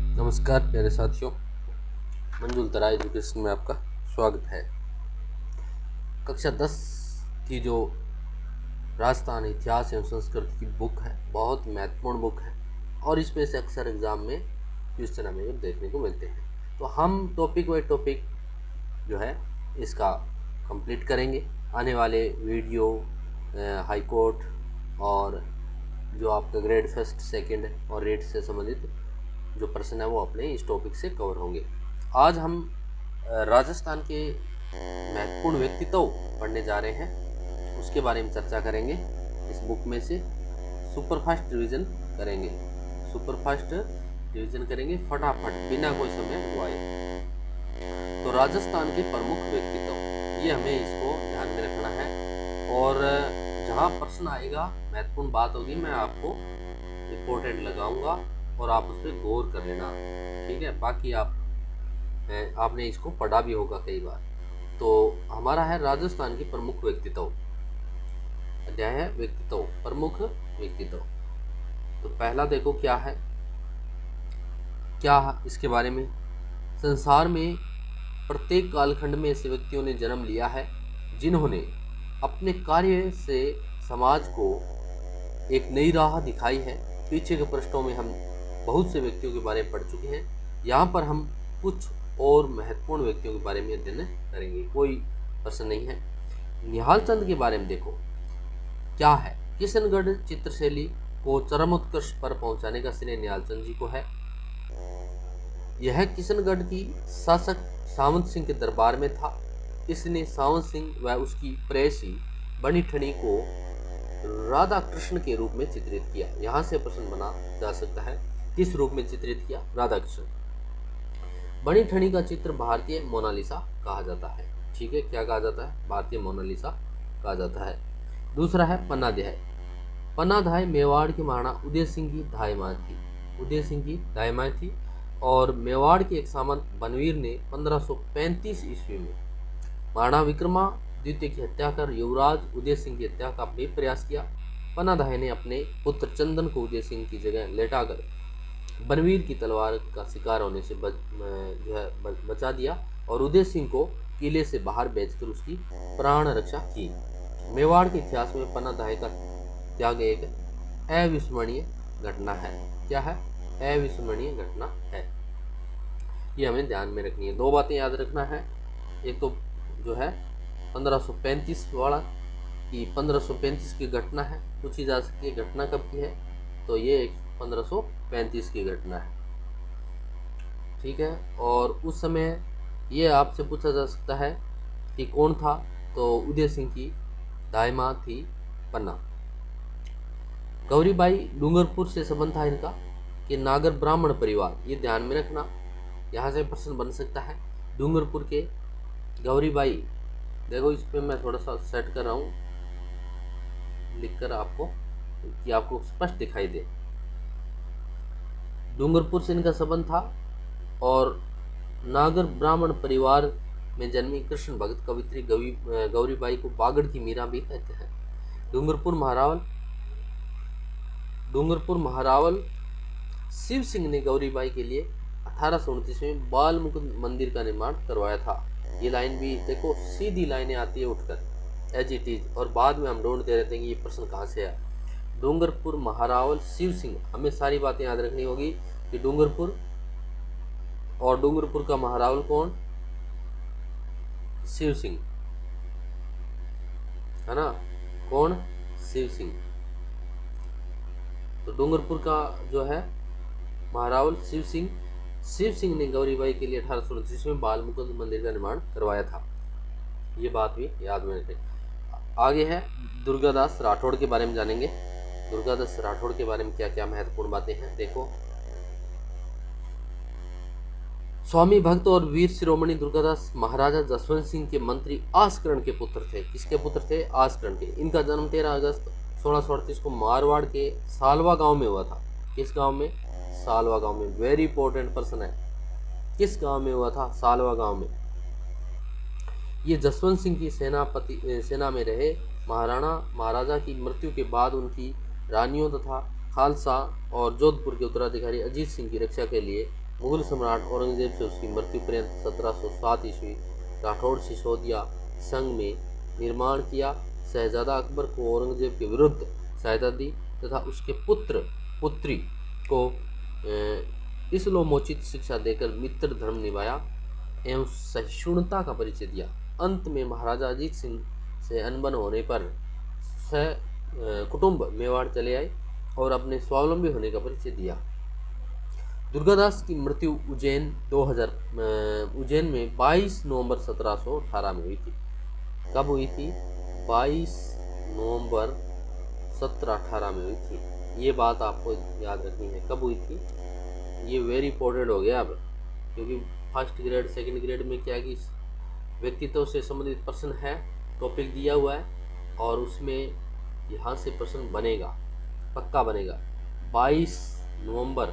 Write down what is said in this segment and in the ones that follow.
नमस्कार प्यारे साथियों, मंजुल तरा एजुकेशन में आपका स्वागत है। कक्षा 10 की जो राजस्थान इतिहास एवं संस्कृति की बुक है, बहुत महत्वपूर्ण बुक है और इसमें से अक्सर एग्ज़ाम में क्वेश्चन हमें देखने को मिलते हैं। तो हम टॉपिक बाय टॉपिक जो है इसका कंप्लीट करेंगे। आने वाले वीडियो हाई कोर्ट और जो आपका ग्रेड फर्स्ट सेकंड और रेट से संबंधित जो प्रश्न है वो अपने इस टॉपिक से कवर होंगे। आज हम राजस्थान के महत्वपूर्ण व्यक्तित्व पढ़ने जा रहे हैं, उसके बारे में चर्चा करेंगे। इस बुक में से सुपरफास्ट रिवीजन करेंगे, फटाफट बिना कोई समय गवाए। तो राजस्थान के प्रमुख व्यक्तित्व, ये हमें इसको ध्यान में रखना है और जहाँ प्रश्न आएगा महत्वपूर्ण बात होगी, मैं आपको इम्पोर्टेंट लगाऊंगा और आप उस पर गौर कर लेना, ठीक है। बाकी आपने इसको पढ़ा भी होगा कई बार। तो हमारा है राजस्थान की प्रमुख व्यक्तित्व, अध्याय है व्यक्तित्व, प्रमुख व्यक्तित्व। तो पहला देखो क्या है इसके बारे में। संसार में प्रत्येक कालखंड में ऐसे व्यक्तियों ने जन्म लिया है जिन्होंने अपने कार्य से समाज को एक नई राह दिखाई है। पीछे के पृष्ठों में हम बहुत से व्यक्तियों के बारे में पढ़ चुके हैं, यहाँ पर हम कुछ और महत्वपूर्ण व्यक्तियों के बारे में अध्ययन करेंगे, कोई प्रश्न नहीं है। निहाल चंद के बारे में देखो क्या है। किशनगढ़ चित्रशैली को चरमोत्कर्ष पर पहुंचाने का श्रेय निहाल चंद जी को है। यह किशनगढ़ की शासक सावंत सिंह के दरबार में था। इसने सावंत सिंह व उसकी प्रेयसी बनी ठनी को राधा कृष्ण के रूप में चित्रित किया। यहाँ से प्रश्न बना जा सकता है, किस रूप में चित्रित किया? राधा कृष्ण। बनी ठनी का चित्र भारतीय मोनालिसा कहा जाता है, ठीक है। क्या कहा जाता है? भारतीय मोनालिसा कहा जाता है। दूसरा है पन्नाध्याय। पन्नाध्याय मेवाड़ के महाराणा उदय सिंह की दायमाँ थी और मेवाड़ के एक सामंत बनवीर ने 1535 ईस्वी में महाराणा विक्रमादित्य की हत्या कर युवराज उदय सिंह की हत्या का भी प्रयास किया। पन्नाध्याय ने अपने पुत्र चंदन को उदय सिंह की जगह लेटाकर बनवीर की तलवार का शिकार होने से बचा दिया और उदय सिंह को किले से बाहर भेजकर उसकी प्राण रक्षा की। मेवाड़ के इतिहास में पन्नाध्याय का त्याग एक अविस्मरणीय घटना है। क्या है? अविस्मरणीय घटना है। ये हमें ध्यान में रखनी है। दो बातें याद रखना है। एक तो जो है 1535 वाला कि 1535 की घटना है, पूछी जा सकती है घटना कब की है, तो ये 1535 की घटना है, ठीक है। और उस समय ये आपसे पूछा जा सकता है कि कौन था, तो उदय सिंह की दायमाँ थी पन्ना। गौरीबाई डूंगरपुर से संबंध था इनका कि नागर ब्राह्मण परिवार, ये ध्यान में रखना, यहाँ से प्रश्न बन सकता है। डूंगरपुर के गौरीबाई, देखो इस पर मैं थोड़ा सा सेट कर रहा हूँ लिखकर आपको, कि आपको स्पष्ट दिखाई दे। डूंगरपुर से इनका संबंध था और नागर ब्राह्मण परिवार में जन्मी कृष्ण भक्त कवित्री गौरीबाई को बागड़ की मीरा भी कहते हैं। डूंगरपुर महारावल शिव सिंह ने गौरीबाई के लिए 1829 में बाल मुकुंद मंदिर का निर्माण करवाया था। ये लाइन भी देखो, सीधी लाइनें आती है उठकर एज इट इज, और बाद में हम ढूंढते रहते हैं कि ये प्रश्न कहाँ से आया। डूंगरपुर महारावल शिव सिंह, हमें सारी बातें याद रखनी होगी कि डूंगरपुर और डूंगरपुर का महारावल कौन? शिव सिंह, है ना। कौन? शिव सिंह। तो डूंगरपुर का जो है महारावल शिव सिंह ने गौरीबाई के लिए 1829 में बाल मुकुंद मंदिर का निर्माण करवाया था। ये बात भी याद में रखें। आगे है दुर्गादास राठौड़ के बारे में जानेंगे। दुर्गादास राठौड़ के बारे में क्या क्या महत्वपूर्ण बातें हैं, देखो। स्वामी भक्त और वीर शिरोमणि दुर्गादास महाराजा जसवंत सिंह के मंत्री आसकरण के पुत्र थे। किसके पुत्र थे? आसकरण के। इनका जन्म 13 अगस्त 1638 को मारवाड़ के सालवा गांव में हुआ था। किस गांव में? सालवा गांव में। वेरी इंपॉर्टेंट प्रश्न है, किस गांव में हुआ था? सालवा गांव में। ये जसवंत सिंह की सेना में रहे। महाराजा की मृत्यु के बाद उनकी रानियों तथा खालसा और जोधपुर के उत्तराधिकारी अजीत सिंह की रक्षा के लिए मुगल सम्राट औरंगजेब से उसकी मृत्यु पर्यंत 1707 ईस्वी राठौड़ सिसोदिया संघ में निर्माण किया। शहजादा अकबर को औरंगजेब के विरुद्ध सहायता दी तथा उसके पुत्र पुत्री को इस्लामोचित शिक्षा देकर मित्र धर्म निभाया एवं सहिष्णुता का परिचय दिया। अंत में महाराजा अजीत सिंह से अनबन होने पर कुटुंब मेवाड़ चले आए और अपने स्वावलंबी होने का परिचय दिया। दुर्गादास की मृत्यु उज्जैन में 22 नवंबर 1718 में हुई थी। कब हुई थी? 22 नवंबर 1718 में हुई थी। ये बात आपको याद रखनी है, कब हुई थी। ये वेरी इंपॉर्टेंट हो गया अब, क्योंकि फर्स्ट ग्रेड सेकंड ग्रेड में क्या है कि व्यक्तित्व से संबंधित प्रश्न है, टॉपिक दिया हुआ है और उसमें यहाँ से प्रश्न बनेगा, पक्का बनेगा। 22 नवंबर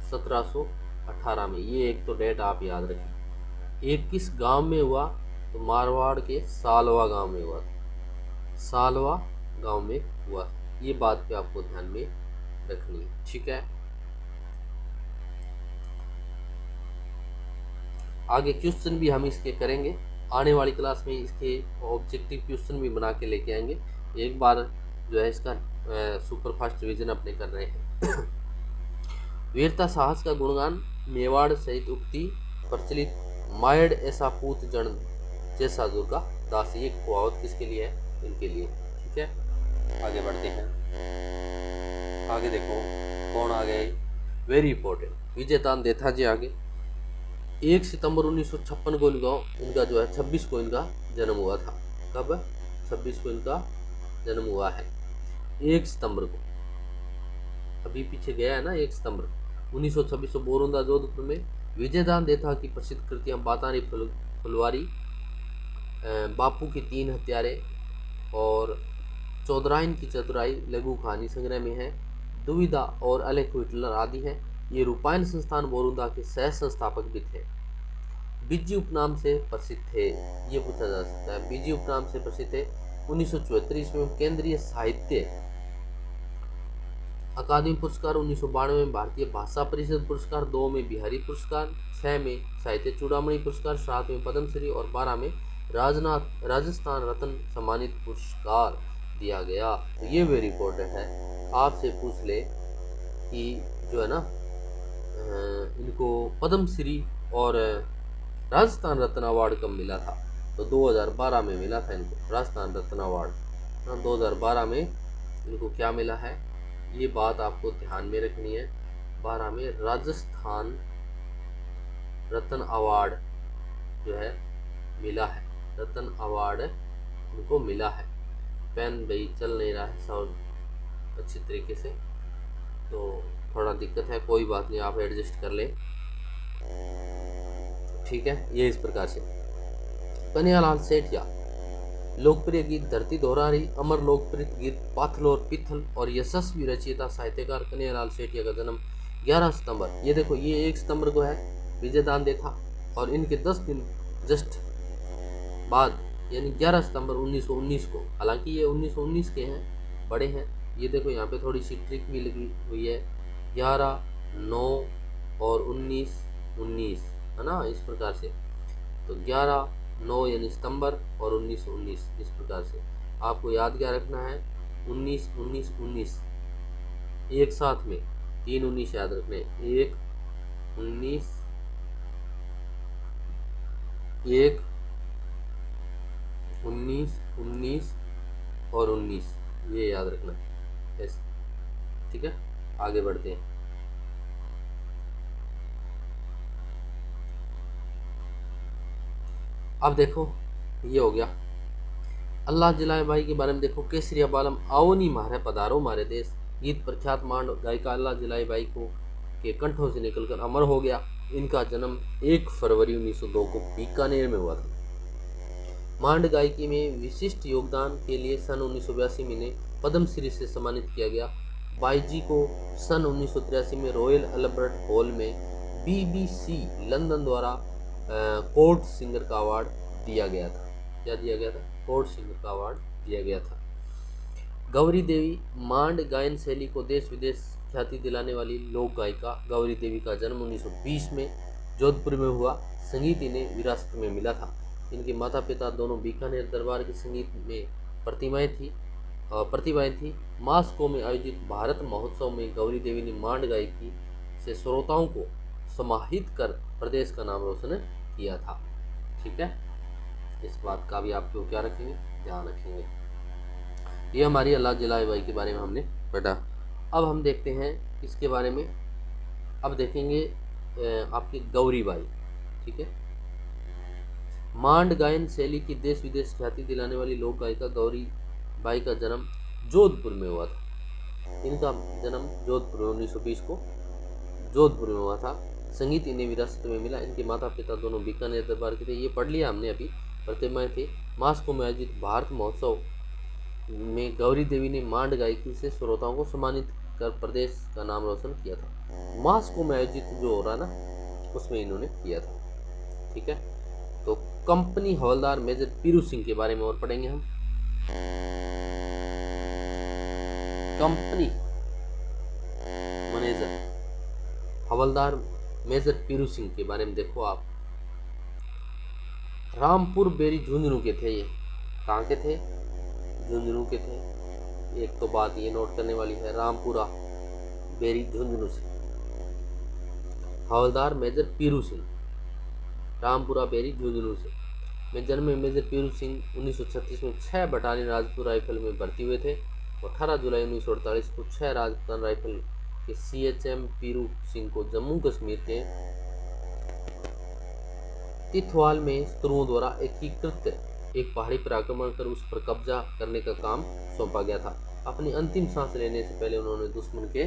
1718 में, ये एक तो डेट आप याद रखें। एक किस गांव में हुआ? तो मारवाड़ के सालवा गांव में हुआ था। सालवा गांव में हुआ। ये बात पे आपको ध्यान में रखनी है, ठीक है। आगे क्वेश्चन भी हम इसके करेंगे, आने वाली क्लास में इसके ऑब्जेक्टिव क्वेश्चन भी बना के लेके आएंगे। एक बार जो है इसका सुपर फास्ट रिवीजन अपने कर रहे हैं। वीरता साहस का गुणगान मेवाड़ सहित उक्ति प्रचलित, मायड ऐसा पूत जन जैसा दुर्गा दास। ये कहावत किसके लिए है? इनके लिए, ठीक है। आगे बढ़ते हैं। आगे देखो कौन आ गए, वेरी इंपॉर्टेंट, विजयदान देथा जी आगे। 1 सितंबर 1956 को इनका जो है 26 को इनका जन्म हुआ था। कब? 26 को इनका जन्म हुआ है, 1 सितंबर को। अभी पीछे गया है ना, 1 सितंबर 1926 बोरुंदा जोधपुर में। विजयदान देथा की प्रसिद्ध कृतियां बातारी फुलवारी, बापू की 3 हत्यारे और चौधराइन की चतुराई लघु कहानी संग्रह में है। दुविधा और अलेख हिटलर आदि है। ये रूपायन संस्थान बोरुंदा के सह संस्थापक भी थे। बिज्जी उपनाम से प्रसिद्ध थे, ये पूछा जा सकता है। बिज्जी उपनाम से प्रसिद्ध थे। 1934 में केंद्रीय साहित्य अकादमी पुरस्कार, 1992 में भारतीय भाषा परिषद पुरस्कार, 2 में बिहारी पुरस्कार, 6 में साहित्य चूड़ामणि पुरस्कार, 7 में पद्मश्री और 12 में राजस्थान रत्न सम्मानित पुरस्कार दिया गया। तो ये वेरी इंपॉर्टेंट है, आपसे पूछ ले कि जो है ना इनको पद्मश्री और राजस्थान रत्न अवार्ड कब मिला था? तो 2012 में मिला था इनको राजस्थान रत्न अवार्ड। 2012 में इनको क्या मिला है, ये बात आपको ध्यान में रखनी है। 12 में राजस्थान रत्न अवार्ड जो है मिला है, रत्न अवार्ड उनको मिला है। पेन भाई चल नहीं रहा है साउंड अच्छी तरीके से, तो थोड़ा दिक्कत है, कोई बात नहीं, आप एडजस्ट कर लें, ठीक है। ये इस प्रकार से कन्हैयालाल सेठिया, लोकप्रिय गीत धरती दोहरा रही, अमर लोकप्रिय गीत पाथल और पिथल और यशस्वी रचयिता साहित्यकार कन्हैयालाल सेठिया का जन्म 11 सितंबर। ये देखो ये 1 सितंबर को है, विजयदान देथा, और इनके 10 दिन जस्ट बाद यानी 11 सितंबर 1919 को, हालांकि ये 1919 के हैं, बड़े हैं। ये देखो यहाँ पे थोड़ी सी ट्रिक भी लगी हुई है, 11, 9 और 19 है ना, इस प्रकार से। तो 11, 9 यानी सितंबर और 19 इस प्रकार से। आपको याद क्या रखना है? 19 एक साथ में 3 19 याद रखने, 1 19 1 19 और 19, ये याद रखना है, ठीक है। आगे बढ़ते हैं। अब देखो ये हो गया। अल्लाह जिलाए भाई के बारे में देखो, केसरिया बालम आओ नी मारे पधारो मारे देश, गीत प्रख्यात मांड गायिका अल्लाह जिलाए भाई को के कंठों से निकलकर अमर हो गया। इनका जन्म 1 फरवरी 1902 को बीकानेर में हुआ था। मांड गायकी में विशिष्ट योगदान के लिए सन 1982 में इन्हें पद्मश्री से सम्मानित किया गया। बाईजी को सन 1983 में रॉयल अल्बर्ट हॉल में BBC लंदन द्वारा कोर्ट सिंगर का अवार्ड दिया गया था। क्या दिया गया था? कोर्ट सिंगर का अवार्ड दिया गया था। गौरी देवी मांड गायन शैली को देश विदेश ख्याति दिलाने वाली लोक गायिका गौरी देवी का जन्म 1920 में जोधपुर में हुआ। संगीत इन्हें विरासत में मिला था। इनके माता पिता दोनों बीकानेर दरबार के संगीत में प्रतिभाएं थी। मास्को में आयोजित भारत महोत्सव में गौरी देवी ने मांड गायकी से श्रोताओं को समाहित कर प्रदेश का नाम रोशन किया था। ठीक है, इस बात का भी आपको क्या रखेंगे, ध्यान रखेंगे। ये हमारी अल्लाह जलाए बाई के बारे में हमने पढ़ा। अब हम देखते हैं इसके बारे में, अब देखेंगे आपकी गौरी बाई। ठीक है, मांड गायन शैली की देश विदेश ख्याति दिलाने वाली लोक गायिका गौरी बाई का जन्म जोधपुर में हुआ था। इनका जन्म जोधपुर 1920 को जोधपुर में हुआ था। संगीत इन्हें विरासत में मिला। इनके माता पिता दोनों बीकानेर दरबार के थे। ये पढ़ लिया हमने अभी। प्रतिमाएं थे। मास्को में आयोजित भारत महोत्सव में गौरी देवी ने मांड गायकी से श्रोताओं को सम्मानित कर प्रदेश का नाम रोशन किया था। मास्को में आयोजित जो हो रहा ना उसमें इन्होंने किया था। ठीक है, तो कंपनी हवलदार मेजर पीरू सिंह के बारे में और पढ़ेंगे हम। कंपनी मैनेजर हवलदार मेजर पीरू सिंह के बारे में देखो आप। रामपुर बेरी झुंझुनू के थे। ये कहाँ के थे? झुंझुनू के थे। एक तो बात ये नोट करने वाली है, रामपुरा बेरी झुंझुनू से। हवलदार मेजर पीरू सिंह रामपुरा बेरी झुंझुनू से में जन्म में मेजर पीरू सिंह 1936 में 6 बटालियन राजपूत राइफल में भर्ती हुए थे। 18 जुलाई 1948 को 6 राजपूतान राइफल के CHM पीरू सिंह को जम्मू कश्मीर के तिथवाल में शत्रुओं द्वारा एकीकृत एक पहाड़ी पर आक्रमण कर उस पर कब्जा करने का काम सौंपा गया था। अपनी अंतिम सांस लेने से पहले उन्होंने दुश्मन के